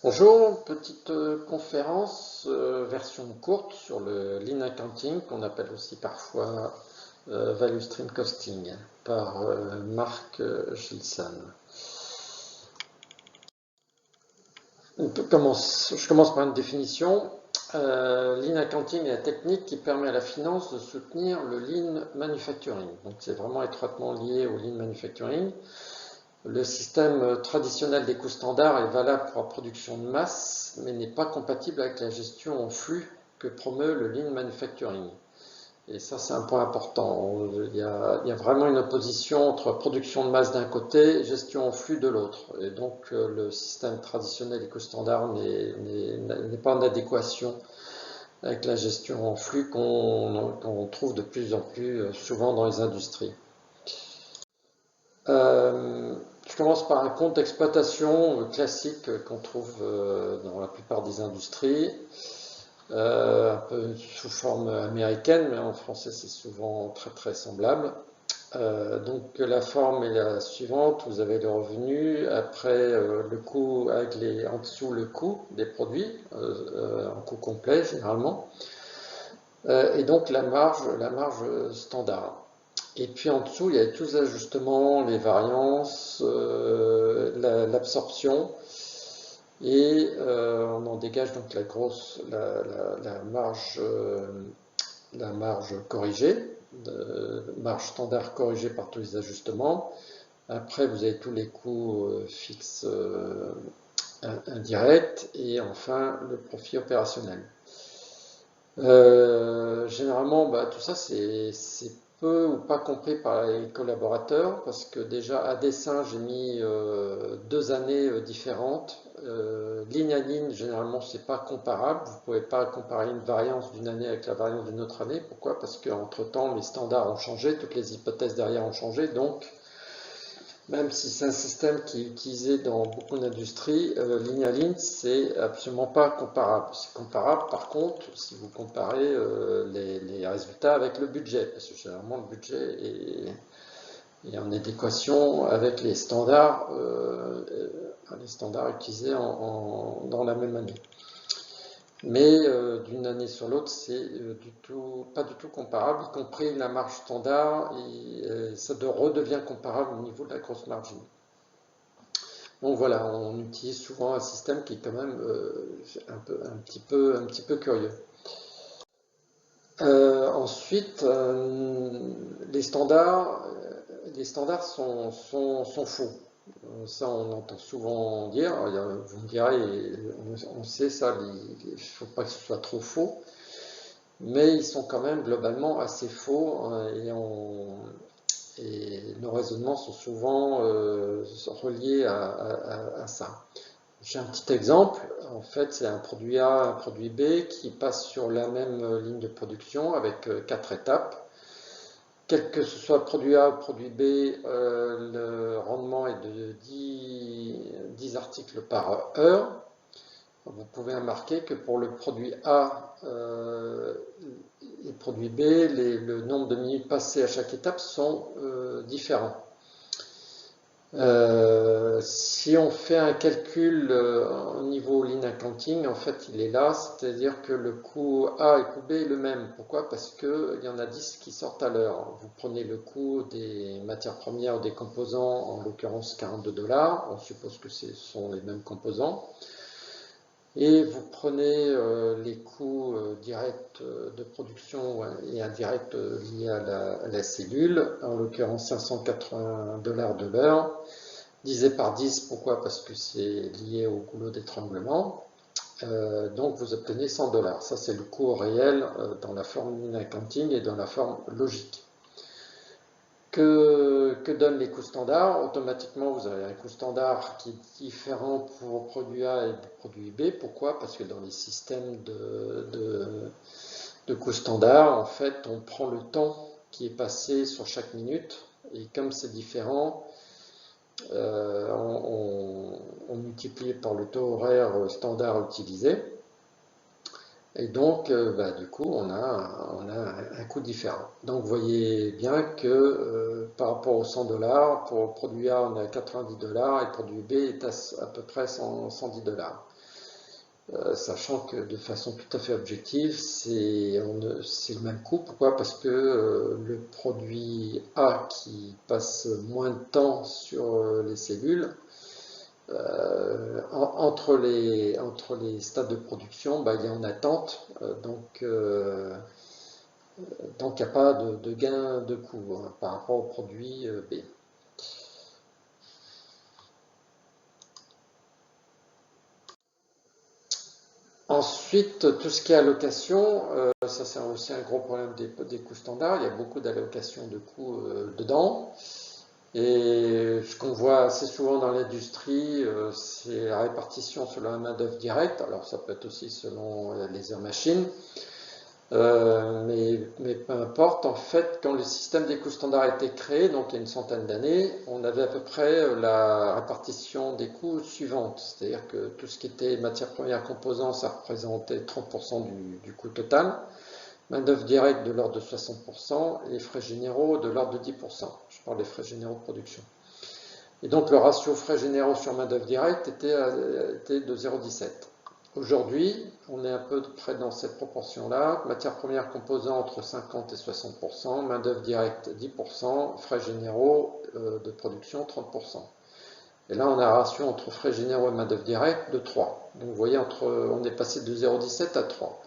Bonjour, petite conférence version courte sur le Lean Accounting qu'on appelle aussi parfois Value Stream Costing par Marc Gilson. Je commence par une définition. Lean Accounting est la technique qui permet à la finance de soutenir le Lean Manufacturing. Donc c'est vraiment étroitement lié au Lean Manufacturing. Le système traditionnel des coûts standards est valable pour la production de masse, mais n'est pas compatible avec la gestion en flux que promeut le Lean Manufacturing. Et ça, c'est un point important. Il y a vraiment une opposition entre production de masse d'un côté et gestion en flux de l'autre. Et donc, le système traditionnel des coûts standards n'est pas en adéquation avec la gestion en flux qu'on trouve de plus en plus souvent dans les industries. Je commence par un compte d'exploitation classique qu'on trouve dans la plupart des industries, un peu sous forme américaine, mais en français c'est souvent très très semblable. Donc la forme est la suivante, vous avez le revenu, après le coût avec en dessous le coût des produits, en coût complet généralement, et donc la marge standard. Et puis en dessous, il y a tous les ajustements, les variances, l'absorption, et on en dégage donc la marge corrigée, marge standard corrigée par tous les ajustements. Après, vous avez tous les coûts fixes indirects, et enfin le profit opérationnel. Généralement, tout ça, c'est peu ou pas compris par les collaborateurs, parce que déjà à dessein, j'ai mis 2 années différentes. Ligne à ligne, généralement, c'est pas comparable. Vous ne pouvez pas comparer une variance d'une année avec la variance d'une autre année. Pourquoi? Parce qu'entre-temps, les standards ont changé, toutes les hypothèses derrière ont changé, donc même si c'est un système qui est utilisé dans beaucoup d'industries, ligne à ligne, c'est absolument pas comparable. C'est comparable par contre si vous comparez les résultats avec le budget, parce que généralement le budget est en adéquation avec les standards utilisés dans la même année. Mais d'une année sur l'autre, c'est pas du tout comparable, y compris la marge standard, et ça redevient comparable au niveau de la grosse margin. Donc voilà, on utilise souvent un système qui est quand même un petit peu curieux. Ensuite, les standards sont faux. Ça, on entend souvent dire. Vous me direz, on sait ça, il ne faut pas que ce soit trop faux, mais ils sont quand même globalement assez faux, et nos raisonnements sont souvent reliés à ça. J'ai un petit exemple. En fait, c'est un produit A, un produit B qui passent sur la même ligne de production avec 4 étapes. Quel que ce soit produit A ou produit B, le rendement est de 10 articles par heure. Vous pouvez remarquer que pour le produit A et le produit B, le nombre de minutes passées à chaque étape sont différents. Si on fait un calcul au niveau Lean Accounting, en fait il est là, c'est-à-dire que le coût A et le coût B est le même. Pourquoi? Parce qu'il y en a 10 qui sortent à l'heure. Vous prenez le coût des matières premières ou des composants, en l'occurrence 42 $, on suppose que ce sont les mêmes composants. Et vous prenez les coûts directs de production et indirects liés à la cellule, en l'occurrence 580 $ de l'heure, divisé par 10, pourquoi? Parce que c'est lié au goulot d'étranglement. Donc vous obtenez 100 $. Ça, c'est le coût réel dans la forme Lean Accounting et dans la forme logique. Que donnent les coûts standards? Automatiquement, vous avez un coût standard qui est différent pour produit A et produit B. Pourquoi? Parce que dans les systèmes de coûts standards, en fait, on prend le temps qui est passé sur chaque minute. Et comme c'est différent, on multiplie par le taux horaire standard utilisé. Et donc, du coup, on a un coût différent. Donc, vous voyez bien que par rapport aux 100 $, pour le produit A, on est à 90 $, et le produit B est à peu près 110 $. Sachant que de façon tout à fait objective, c'est le même coût. Pourquoi? Parce que le produit A qui passe moins de temps sur les cellules, entre les stades de production, bah, il est en attente, donc il n'y a pas de gain de coût hein, par rapport au produit B. Ensuite, tout ce qui est allocation, ça c'est aussi un gros problème des coûts standards. Il y a beaucoup d'allocations de coûts dedans. Et ce qu'on voit assez souvent dans l'industrie, c'est la répartition selon la main-d'œuvre directe. Alors ça peut être aussi selon les heures machines. Mais peu importe, en fait, quand le système des coûts standards a été créé, donc il y a une centaine d'années, on avait à peu près la répartition des coûts suivante. C'est-à-dire que tout ce qui était matières premières composants, ça représentait 30% du coût total. Main-d'œuvre directe de l'ordre de 60% et les frais généraux de l'ordre de 10%. Je parle des frais généraux de production. Et donc le ratio frais généraux sur main-d'œuvre directe était de 0,17. Aujourd'hui, on est un peu près dans cette proportion-là. Matières premières composants entre 50 et 60%, main-d'œuvre directe 10%, frais généraux de production 30%. Et là, on a un ratio entre frais généraux et main-d'œuvre directe de 3. Donc vous voyez, on est passé de 0,17 à 3.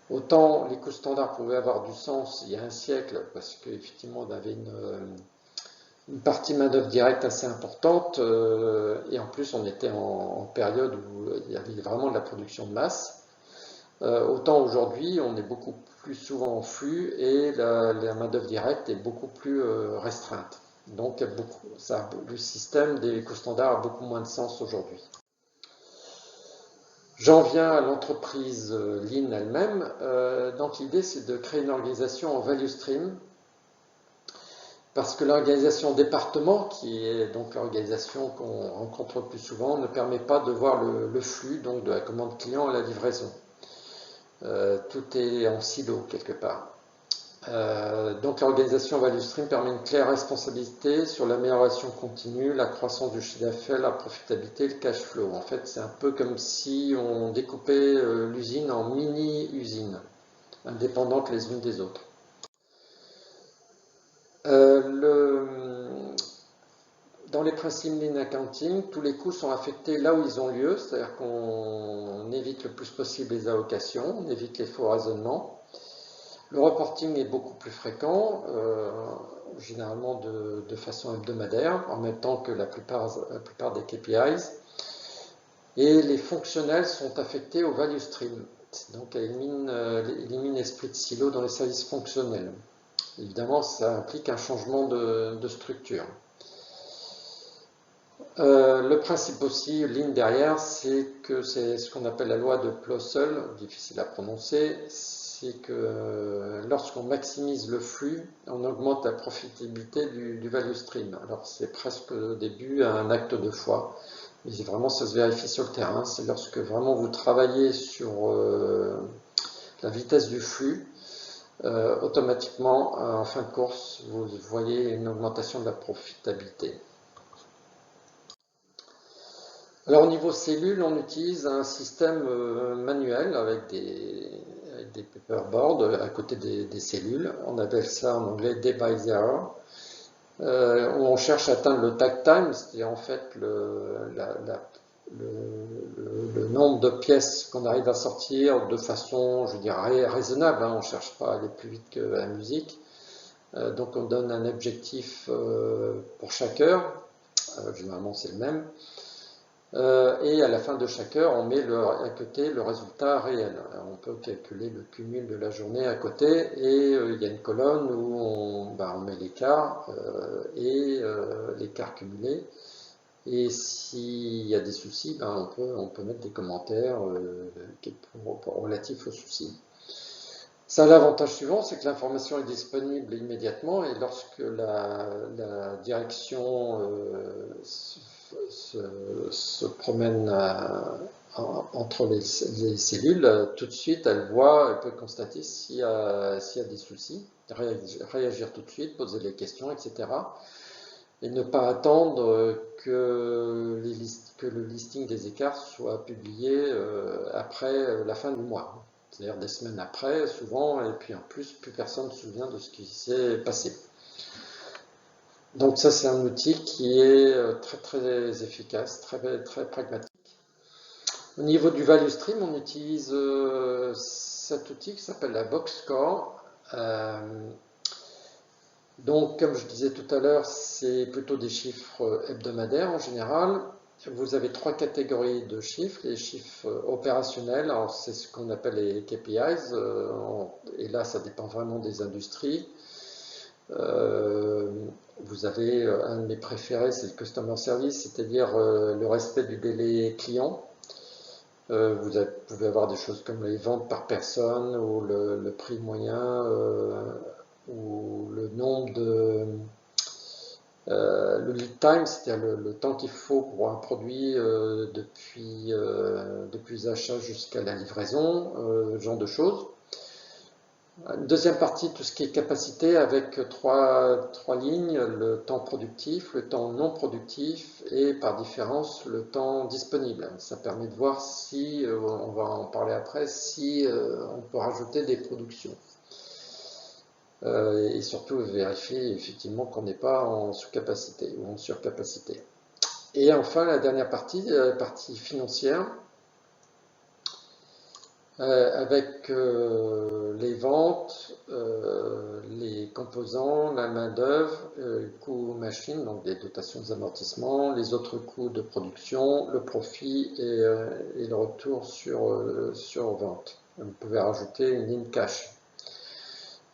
Autant les coûts standards pouvaient avoir du sens il y a un siècle, parce qu'effectivement, on avait une partie main-d'œuvre directe assez importante, et en plus on était en période où il y avait vraiment de la production de masse. Autant aujourd'hui on est beaucoup plus souvent en flux et la main-d'œuvre directe est beaucoup plus restreinte. Donc le système des coûts standards a beaucoup moins de sens aujourd'hui. J'en viens à l'entreprise Lean elle-même. Donc l'idée c'est de créer une organisation en value stream. Parce que l'organisation département, qui est donc l'organisation qu'on rencontre le plus souvent, ne permet pas de voir le flux donc de la commande client à la livraison. Tout est en silo quelque part. Donc l'organisation Value Stream permet une claire responsabilité sur l'amélioration continue, la croissance du chiffre d'affaires, la profitabilité, le cash flow. En fait, c'est un peu comme si on découpait l'usine en mini-usines, indépendantes les unes des autres. Dans les principes Lean Accounting, tous les coûts sont affectés là où ils ont lieu, c'est-à-dire qu'on évite le plus possible les allocations, on évite les faux raisonnements. Le reporting est beaucoup plus fréquent, généralement de façon hebdomadaire, en même temps que la plupart des KPIs. Et les fonctionnels sont affectés au value stream, donc elle élimine l'esprit de silo dans les services fonctionnels. Évidemment, ça implique un changement de structure. Le principe aussi, ligne derrière, c'est que c'est ce qu'on appelle la loi de Plossel, difficile à prononcer, c'est que lorsqu'on maximise le flux, on augmente la profitabilité du value stream. Alors c'est presque au début un acte de foi, mais vraiment ça se vérifie sur le terrain, c'est lorsque vraiment vous travaillez sur la vitesse du flux, automatiquement, en fin de course, vous voyez une augmentation de la profitabilité. Alors au niveau cellules, on utilise un système manuel avec des paperboards à côté des cellules. On appelle ça en anglais day by zero, où on cherche à atteindre le takt time, c'est-à-dire en fait le nombre de pièces qu'on arrive à sortir de façon, je dirais, raisonnable. Hein. On ne cherche pas à aller plus vite que la musique. Donc on donne un objectif pour chaque heure, généralement c'est le même. Et à la fin de chaque heure, on met à côté le résultat réel. Alors, on peut calculer le cumul de la journée à côté et il y a une colonne où on met l'écart et l'écart cumulé. Et s'il y a des soucis, on peut mettre des commentaires relatifs aux soucis. Ça a l'avantage suivant, c'est que l'information est disponible immédiatement et lorsque la direction se promène entre les cellules, tout de suite elle peut constater s'il y a des soucis, réagir tout de suite, poser les questions, etc. et ne pas attendre que le listing des écarts soit publié après la fin du mois. C'est-à-dire des semaines après, souvent, et puis en plus, plus personne ne se souvient de ce qui s'est passé. Donc ça, c'est un outil qui est très très efficace, très, très pragmatique. Au niveau du value stream, on utilise cet outil qui s'appelle la box score. Donc, comme je disais tout à l'heure, c'est plutôt des chiffres hebdomadaires en général. Vous avez trois catégories de chiffres. Les chiffres opérationnels, c'est ce qu'on appelle les KPIs, et là, ça dépend vraiment des industries. Vous avez un de mes préférés, c'est le Customer Service, c'est-à-dire le respect du délai client. Vous pouvez avoir des choses comme les ventes par personne ou le prix moyen ou le nombre de le lead time, c'est-à-dire le temps qu'il faut pour un produit depuis l'achat jusqu'à la livraison, ce genre de choses. Deuxième partie, tout ce qui est capacité avec trois lignes, le temps productif, le temps non productif et par différence le temps disponible. Ça permet de voir si, on va en parler après, si on peut rajouter des productions. Et surtout vérifier effectivement qu'on n'est pas en sous-capacité ou en surcapacité. Et enfin, la dernière partie, la partie financière, avec les ventes, les composants, la main-d'œuvre, coûts machines, donc des dotations d'amortissement, les autres coûts de production, le profit et le retour sur vente. Vous pouvez rajouter une ligne cash.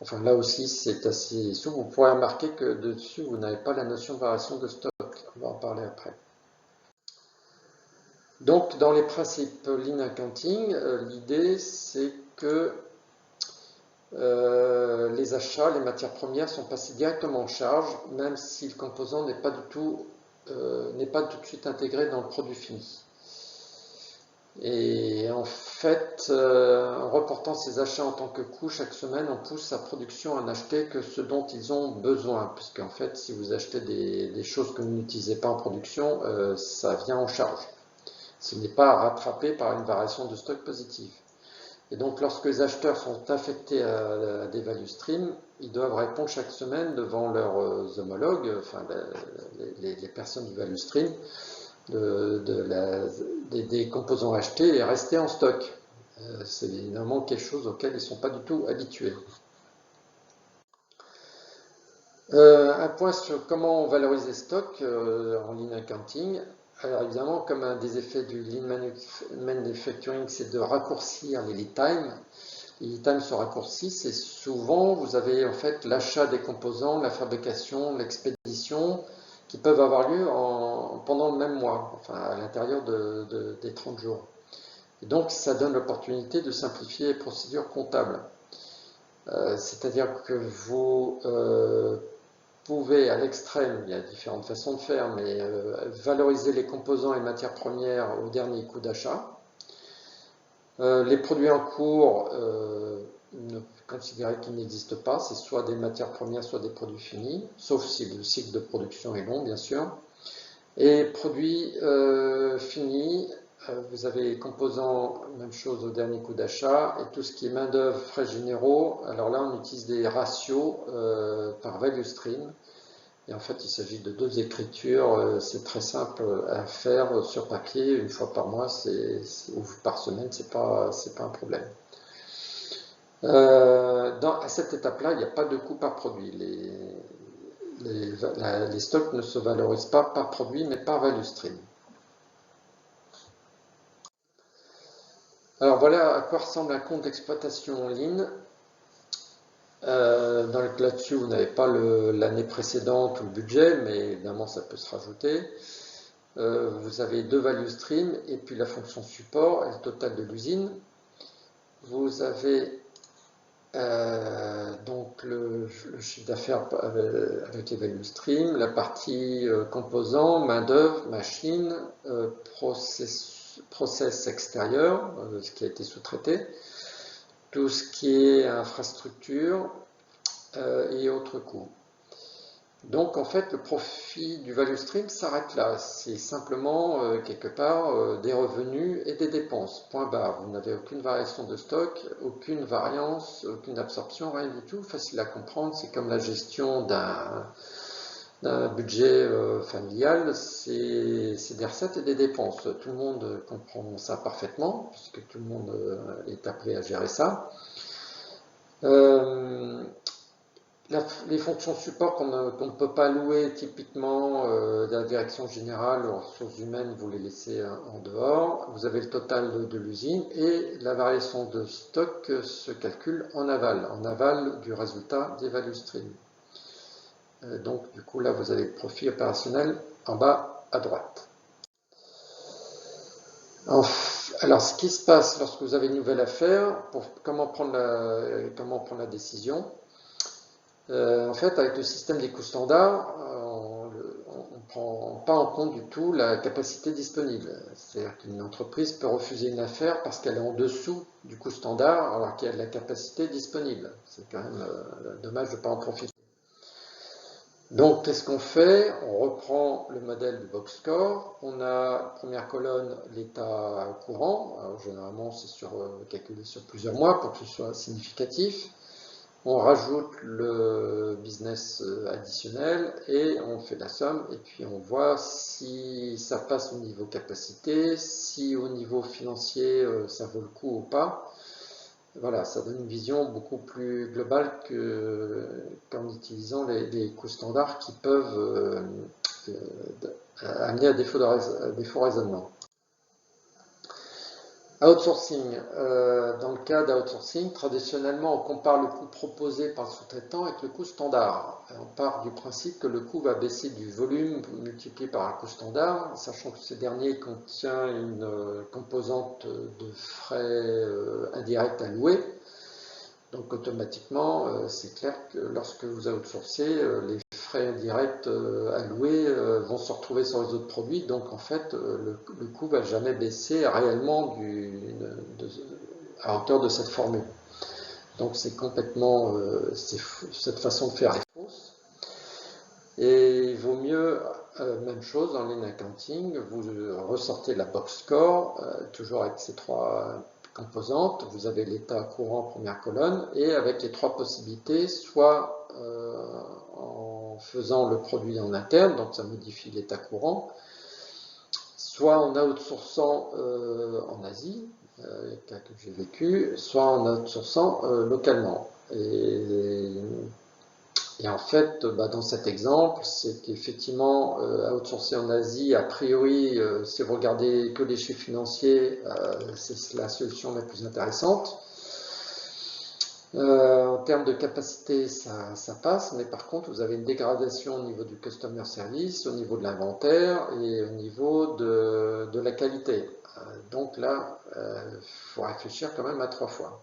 Enfin, là aussi, c'est assez souple. Vous pourrez remarquer que dessus, vous n'avez pas la notion de variation de stock. On va en parler après. Donc, dans les principes Lean Accounting, l'idée, c'est que les achats, les matières premières sont passées directement en charge, même si le composant n'est pas tout de suite intégré dans le produit fini. Et en fait, en reportant ces achats en tant que coût chaque semaine, on pousse la production à n'acheter que ce dont ils ont besoin. Puisqu'en fait, si vous achetez des choses que vous n'utilisez pas en production, ça vient en charge. Ce n'est pas rattrapé par une variation de stock positive. Et donc, lorsque les acheteurs sont affectés à des value streams, ils doivent répondre chaque semaine devant leurs homologues, enfin les personnes du value stream, des composants achetés et restés en stock. C'est évidemment quelque chose auquel ils ne sont pas du tout habitués. Un point sur comment on valorise les stocks en Lean Accounting. Alors évidemment, comme un des effets du Lean Manufacturing, c'est de raccourcir les lead times. Les lead times se raccourcissent et souvent, vous avez en fait l'achat des composants, la fabrication, l'expédition, qui peuvent avoir lieu pendant le même mois, enfin à l'intérieur des 30 jours. Et donc, ça donne l'opportunité de simplifier les procédures comptables. C'est-à-dire que vous pouvez, à l'extrême, il y a différentes façons de faire, mais valoriser les composants et matières premières au dernier coût d'achat. Les produits en cours, ne considérer qu'ils n'existent pas, c'est soit des matières premières, soit des produits finis, sauf si le cycle de production est long, bien sûr. Et produits finis, vous avez les composants, même chose au dernier coût d'achat, et tout ce qui est main-d'œuvre, frais généraux. Alors là, on utilise des ratios par value stream. Et en fait, il s'agit de deux écritures. C'est très simple à faire sur papier, une fois par mois ou par semaine, c'est pas un problème. À cette étape-là, il n'y a pas de coût par produit. Les stocks ne se valorisent pas par produit, mais par value stream. Alors voilà à quoi ressemble un compte d'exploitation en ligne. Là-dessus, vous n'avez pas l'année précédente ou le budget, mais évidemment, ça peut se rajouter. Vous avez deux value streams et puis la fonction support et le total de l'usine. Vous avez donc le chiffre d'affaires avec les value streams, la partie composants, main-d'œuvre, machine, process extérieur, ce qui a été sous-traité, tout ce qui est infrastructure et autres coûts. Donc en fait, le profit du value stream s'arrête là. C'est simplement quelque part des revenus et des dépenses. Point barre. Vous n'avez aucune variation de stock, aucune variance, aucune absorption, rien du tout. Facile à comprendre. C'est comme la gestion d'un budget familial. C'est des recettes et des dépenses. Tout le monde comprend ça parfaitement, puisque tout le monde est appelé à gérer ça. Les fonctions support qu'on ne peut pas louer, typiquement la direction générale en ressources humaines, vous les laissez en dehors. Vous avez le total de l'usine et la variation de stock se calcule en aval du résultat des value streams. Donc du coup là vous avez le profit opérationnel en bas à droite. Alors ce qui se passe lorsque vous avez une nouvelle affaire, comment prendre la décision? En fait, avec le système des coûts standards, on ne prend pas en compte du tout la capacité disponible. C'est-à-dire qu'une entreprise peut refuser une affaire parce qu'elle est en dessous du coût standard alors qu'il y a de la capacité disponible. C'est quand même dommage de ne pas en profiter. Donc, qu'est-ce qu'on fait? On reprend le modèle du box score. On a, première colonne, l'état courant. Alors, généralement, c'est calculé sur plusieurs mois pour que ce soit significatif. On rajoute le business additionnel et on fait la somme et puis on voit si ça passe au niveau capacité, si au niveau financier ça vaut le coup ou pas. Voilà, ça donne une vision beaucoup plus globale qu'en utilisant les coûts standards qui peuvent amener à défaut raisonnement. Outsourcing. Dans le cas d'outsourcing, traditionnellement, on compare le coût proposé par le sous-traitant avec le coût standard. On part du principe que le coût va baisser du volume multiplié par un coût standard, sachant que ce dernier contient une composante de frais indirects à louer. Donc automatiquement, c'est clair que lorsque vous outsourcez, les frais indirects à louer vont se retrouver sur les autres produits. Donc en fait, le coût ne va jamais baisser réellement à hauteur de cette formule. Donc c'est complètement, cette façon de faire est fausse. Et il vaut mieux, même chose dans lean accounting, vous ressortez la box score, toujours avec ces trois composantes. Vous avez l'état courant première colonne et avec les trois possibilités, soit en faisant le produit en interne, donc ça modifie l'état courant, soit en outsourçant en Asie, les cas que j'ai vécu, soit en outsourçant localement. Et en fait, dans cet exemple, c'est qu'effectivement, outsourcer en Asie, a priori, si vous regardez que les chiffres financiers, c'est la solution la plus intéressante. En termes de capacité, ça passe, mais par contre, vous avez une dégradation au niveau du customer service, au niveau de l'inventaire et au niveau de la qualité. Donc là, il faut réfléchir quand même à 3 fois.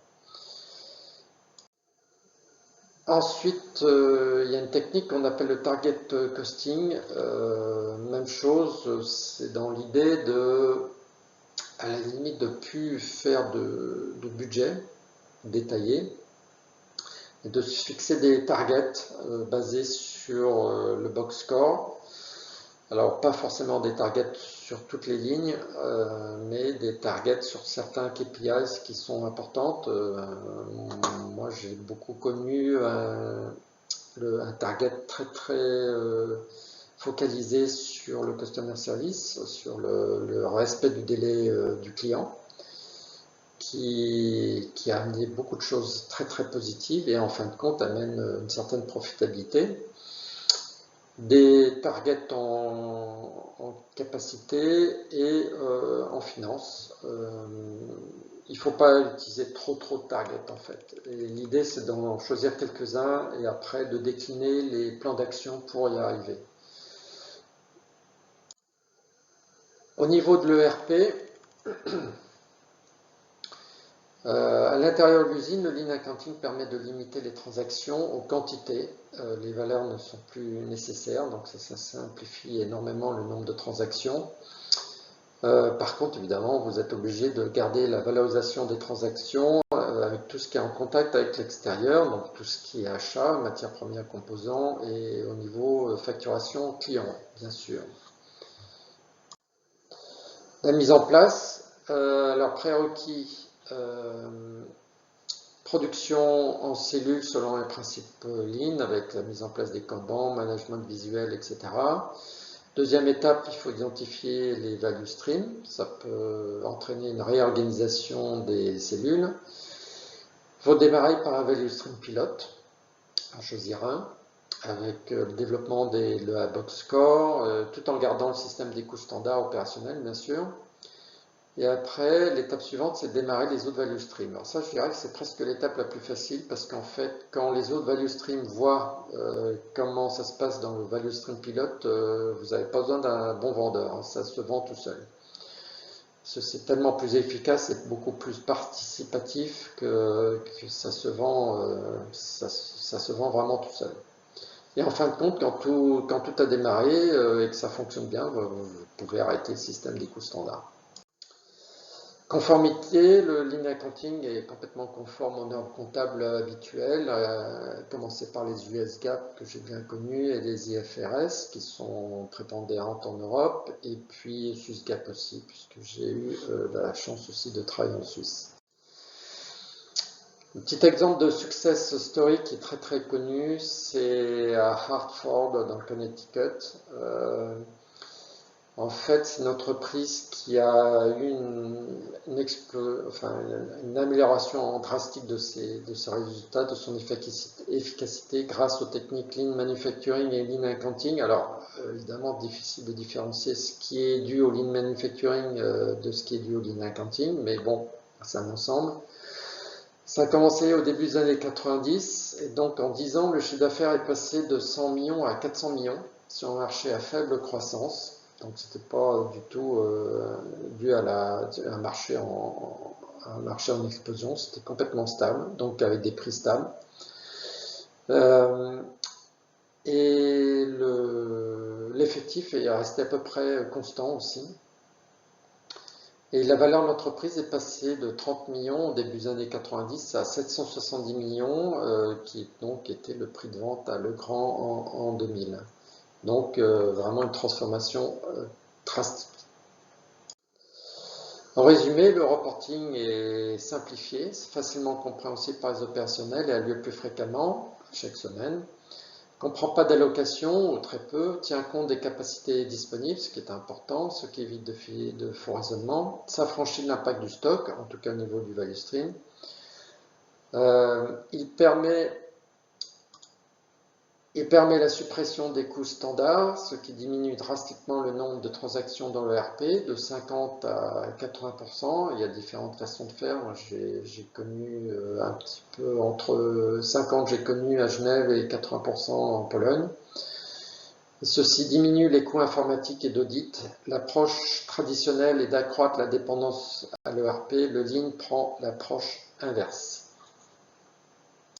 Ensuite, il y a une technique qu'on appelle le target costing. Même chose, c'est dans l'idée à la limite, de ne plus faire de budget détaillé et de se fixer des targets basés sur le box score. Alors, pas forcément des targets sur toutes les lignes, mais des targets sur certains KPIs qui sont importantes. Moi, j'ai beaucoup connu un target très focalisé sur le customer service, sur le respect du délai du client, qui a amené beaucoup de choses très positives et en fin de compte amène une certaine profitabilité. Des targets en capacité et en finance. Il ne faut pas utiliser trop de targets en fait. L'idée c'est d'en choisir quelques-uns et après de décliner les plans d'action pour y arriver. Au niveau de l'ERP, à l'intérieur de l'usine, le lean accounting permet de limiter les transactions aux quantités. Les valeurs ne sont plus nécessaires, donc ça simplifie énormément le nombre de transactions. Par contre, évidemment, vous êtes obligé de garder la valorisation des transactions avec tout ce qui est en contact avec l'extérieur, donc tout ce qui est achat, matières premières, composants, et au niveau facturation client, bien sûr. La mise en place, alors prérequis, production en cellules selon les principes Lean, avec la mise en place des Kanban, management visuel, etc. Deuxième étape, il faut identifier les value streams. Ça peut entraîner une réorganisation des cellules. Il faut démarrer par un value stream pilote, en choisir un, avec le développement de la box score, tout en gardant le système des coûts standards opérationnels, bien sûr. Et après, l'étape suivante, c'est de démarrer les autres value streams. Alors ça, je dirais que c'est presque l'étape la plus facile parce qu'en fait, quand les autres value streams voient comment ça se passe dans le value stream pilote, vous n'avez pas besoin d'un bon vendeur, hein, ça se vend tout seul. C'est tellement plus efficace et beaucoup plus participatif que ça se vend, ça se vend vraiment tout seul. Et en fin de compte, quand tout a démarré et que ça fonctionne bien, vous pouvez arrêter le système des coûts standards. Conformité, le Lean Accounting est complètement conforme aux normes comptables habituelles, à commencer par les US GAAP que j'ai bien connus et les IFRS qui sont prépondérantes en Europe, et puis Swiss GAAP aussi, puisque j'ai eu la chance aussi de travailler en Suisse. Un petit exemple de success story qui est très très connu, c'est à Hartford dans le Connecticut. En fait, c'est une entreprise qui a eu une amélioration drastique de ses résultats, de son efficacité grâce aux techniques Lean Manufacturing et Lean Accounting. Alors, évidemment, difficile de différencier ce qui est dû au Lean Manufacturing de ce qui est dû au Lean Accounting, mais bon, c'est un ensemble. Ça a commencé au début des années 90, et donc en 10 ans, le chiffre d'affaires est passé de 100 millions à 400 millions sur un marché à faible croissance. Donc c'était pas du tout dû à un marché en explosion, c'était complètement stable, donc avec des prix stables. Et l'effectif est resté à peu près constant aussi. Et la valeur de l'entreprise est passée de 30 millions au début des années 90 à 770 millions, qui donc était le prix de vente à Legrand en 2000. Donc vraiment une transformation drastique. En résumé, le reporting est simplifié, c'est facilement compréhensible par les opérationnels et a lieu plus fréquemment, chaque semaine. Ne comprend pas d'allocation ou très peu, tient compte des capacités disponibles, ce qui est important, ce qui évite de faux raisonnements, s'affranchit de l'impact du stock, en tout cas au niveau du value stream. Il permet la suppression des coûts standards, ce qui diminue drastiquement le nombre de transactions dans le RP, de 50 à 80%. Il y a différentes façons de faire. Moi, j'ai connu un petit peu entre 50, j'ai connu à Genève, et 80% en Pologne. Ceci diminue les coûts informatiques et d'audit. L'approche traditionnelle est d'accroître la dépendance à l'ERP. Le Lean prend l'approche inverse.